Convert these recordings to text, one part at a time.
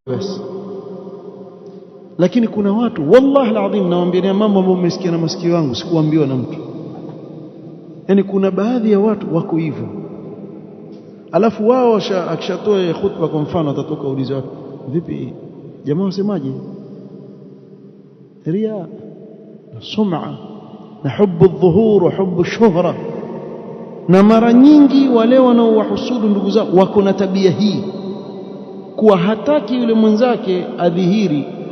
basi. Lakini kuna watu wallahi alazim, nawaambia mambo ambayo mmesikia na masikio yangu, sikuambiwa na mtu. Yani kuna baadhi ya watu wako hivyo, alafu wao akishatoa khutba kwa mfano atatoka ulize watu, vipi jamaa wasemaje? Ria na sum'a na hubu adh-dhuhur wa hubu ash-shuhra. Na mara nyingi wale wanaowahusudu ndugu zao wako na tabia hii, kuwa hataki yule mwenzake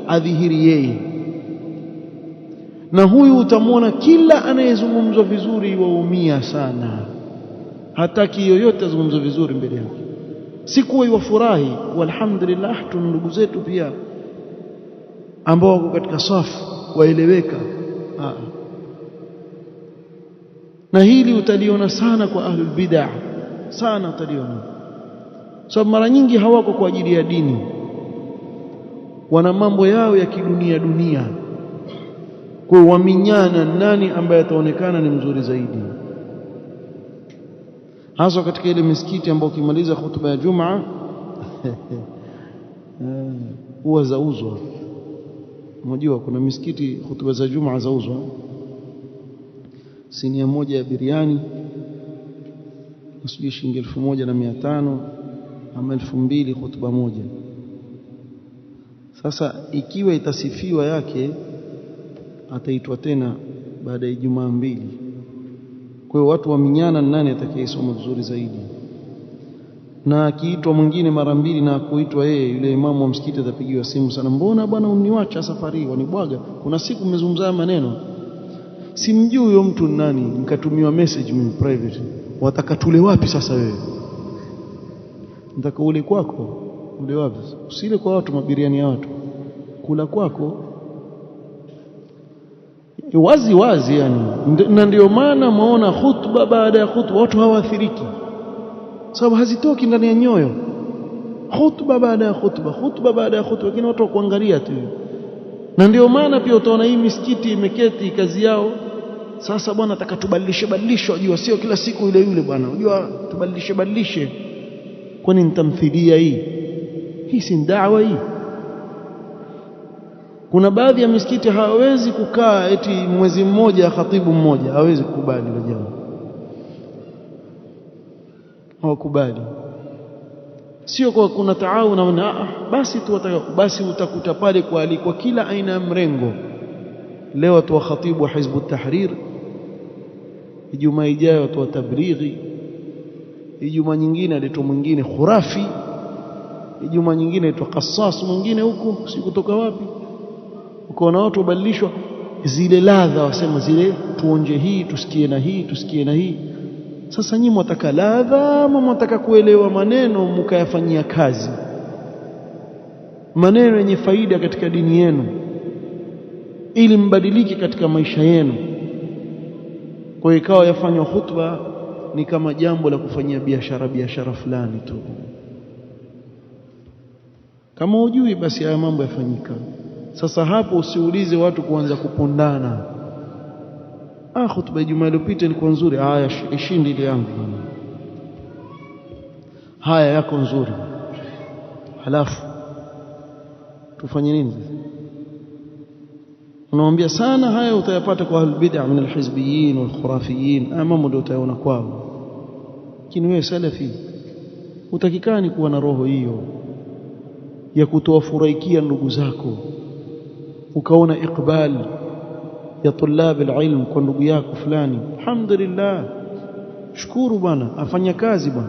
adhihiri yeye. Na huyu utamwona kila anayezungumzwa vizuri waumia sana, hataki yoyote azungumzwe vizuri mbele yake. Si kuwa yafurahi, walhamdulillah tuna ndugu zetu pia ambao wako katika safu waeleweka. Na hili utaliona sana kwa ahlul bid'ah, sana utaliona. Sababu mara nyingi hawako kwa ajili ya dini, wana mambo yao ya kidunia. Kwa waminyana nani ambaye ataonekana ni mzuri zaidi, hasa katika ile misikiti ambayo ukimaliza hutuba ya Jumaa huwa zauzwa. Unajua kuna misikiti hutuba za Jumaa zauzwa, sinia moja ya biriani usije shilingi 1500 ama 2000 hutuba moja. Sasa ikiwa itasifiwa yake ataitwa tena baada ya Ijumaa 2. Kwa hiyo watu waminyana nani atakayesoma vizuri zaidi. Na akiitwa mwingine mara 2 na kuitwa yeye, yule imamu wa msikiti atapigiwa simu sana, mbona bwana uniacha safari wanibwaga, kuna siku mmezungumza maneno simjui huyo mtu nani, nikatumiwa message mimi private, wataka tule wapi sasa wewe? Nataka ule kwako, ule wapi? Usile kwa watu mabiriani ya watu, kula kwako wazi wazi yani. Na ndio maana muona khutba baada ya khutba watu hawaathiriki, sababu hazitoki ndani ya nyoyo. Khutba baada ya khutba, khutba baada ya khutba, lakini watu wakuangalia tu. Na ndio maana pia utaona hii misikiti imeketi kazi yao sasa, bwana nataka tubadilishe, unajua sio kila siku yule bwana, unajua tubadilishe. Kwani nitamthilia hii si da'wa hii? Kuna baadhi ya misikiti hawawezi kukaa eti mwezi mmoja khatibu mmoja, hawezi kukubali hilo jambo, hawakubali. Sio kwa kuna taawun basi tu basi utakuta pale kwa kila aina ya mrengo. Leo watu wa khatibu wa Hizb ut-Tahrir, Ijumaa ijayo watu wa Tablighi, Ijumaa nyingine aletwa mwingine khurafi, Ijumaa nyingine aletwa qassas mwingine huko si kutoka wapi. Ukaona watu wabadilishwa zile ladha, wasema zile tuonje hii tusikie na hii tusikie na hii. Sasa nyinyi mtaka ladha ama mtaka kuelewa maneno mkayafanyia kazi, maneno yenye faida katika dini yenu, ili mbadilike katika maisha yenu? Kwa ikawa yafanywa khutba ni kama jambo la kufanyia biashara fulani tu. Kama hujui basi haya mambo yafanyika. Sasa hapo usiulize watu kuanza kupondana, khutba ya Jumaa iliyopita ilikuwa nzuri, haya ishindi ile yangu, haya yako nzuri, halafu tufanye nini? Unawaambia sana haya utayapata kwa ahlul bid'ah min alhizbiyyin wal khurafiyin, mambo ndio utaona kwao. Lakini wewe salafi utakikani kuwa na roho hiyo ya kutowafurahikia ndugu zako, ukaona iqbal ya tulab alilm kwa ndugu yako fulani. Alhamdulillah, shukuru bwana, afanya kazi bwana.